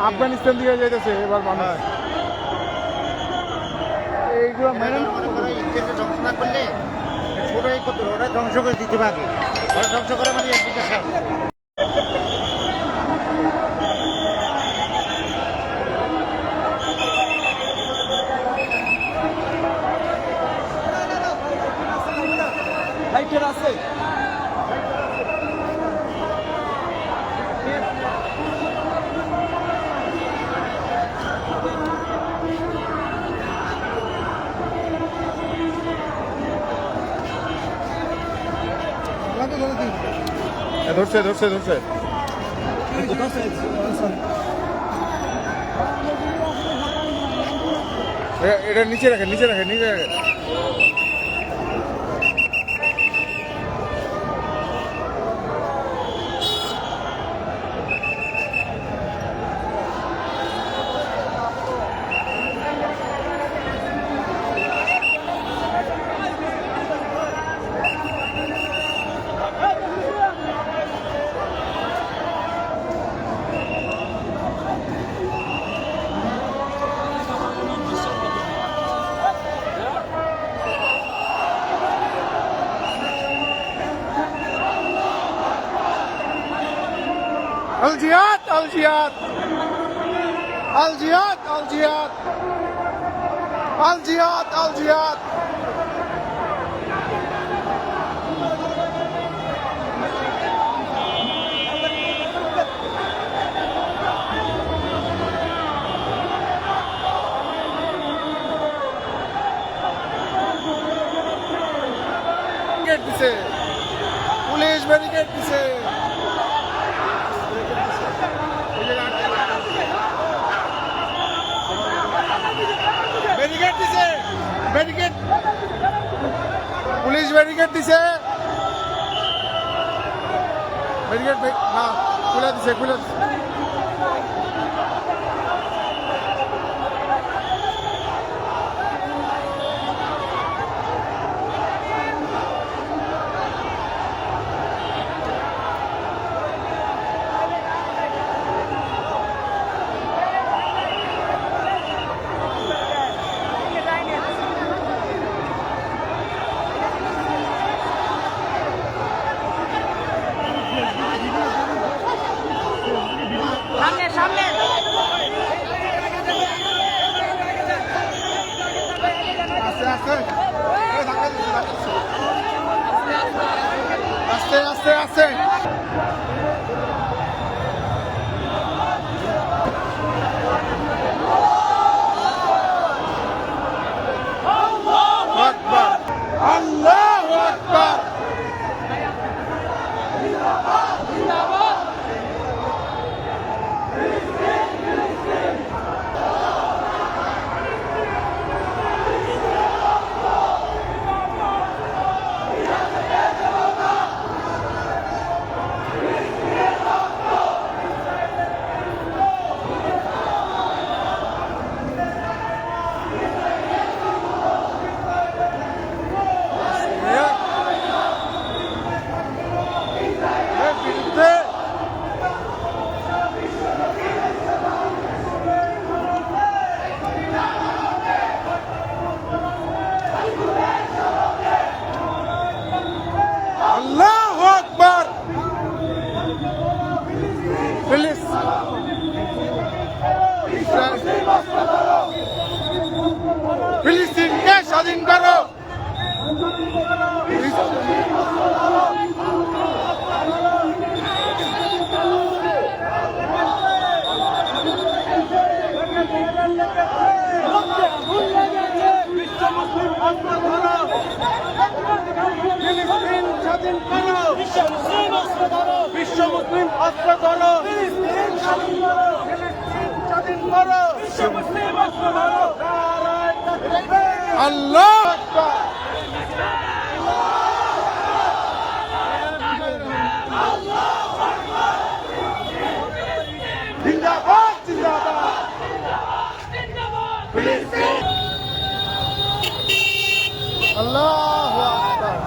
আফগানিস্তান দিকে যাইতেছে এবার মানুষ। এইগুলো ধ্বংস না করলে ছোটই করতে ওরা ধ্বংস করে দিতে পারবে, ওরা ধ্বংস করে মানে একদিকে সব। আছে ধরছে ধরছে ধরছে এটা নিচে রাখেন নিচে রাখেন নিচে রাখেন। الجهاد الجهاد الجهاد الجهاد الجهاد الجهاد পুলিশ ব্যারিকেড দিছে। ব্যারিকেড দিছে ব্যারিকেড পুলিশ ব্যারিকেড দিছে ব্যারিকেড হ্যাঁ খুলে দিছে খুলে দিছে। আস্তে আস্তে আস্তে আল্লাহু আকবার আল্লাহু আকবার। ফিলিস্তিনকে স্বাধীন করো। বিশ্ব মুসলিম অস্ত্র ধরো, ফিলিস্তিন স্বাধীন করো, বিশ্ব মুসলিম অস্ত্র ধরো। আল্লাহু আকবার। জিন্দাবাদ জিন্দাবাদ ফিলিস্তিন। আল্লাহু আকবার।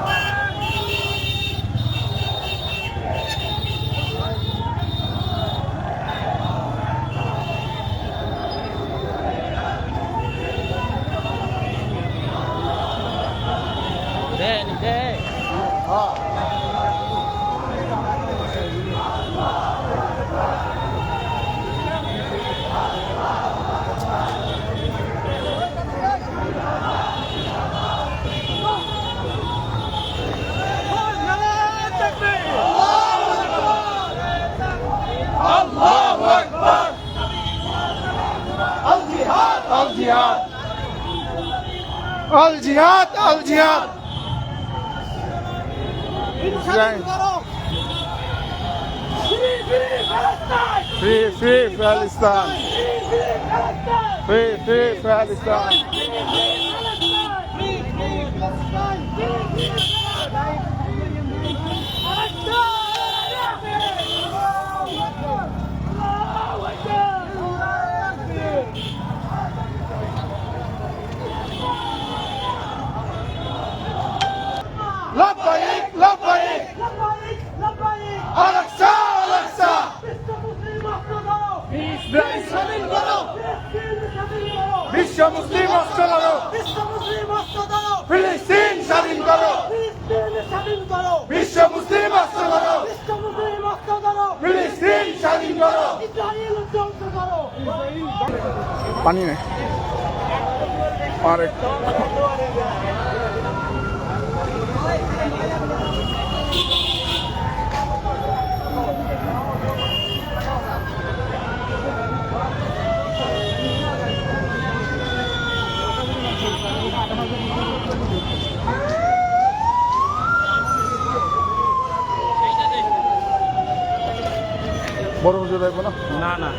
আল জিহাদ আল জিহাদ free free Palestine free free Palestine لبيك لبيك أقصى أقصى বিশ্ব মুসলিম রাষ্ট্র করো ফিলিস্তিন স্বাধীন করো বিশ্ব মুসলিম রাষ্ট্র করো ফিলিস্তিন স্বাধীন করো পানি নেই আরেক বড় হুজুর রাখবো না না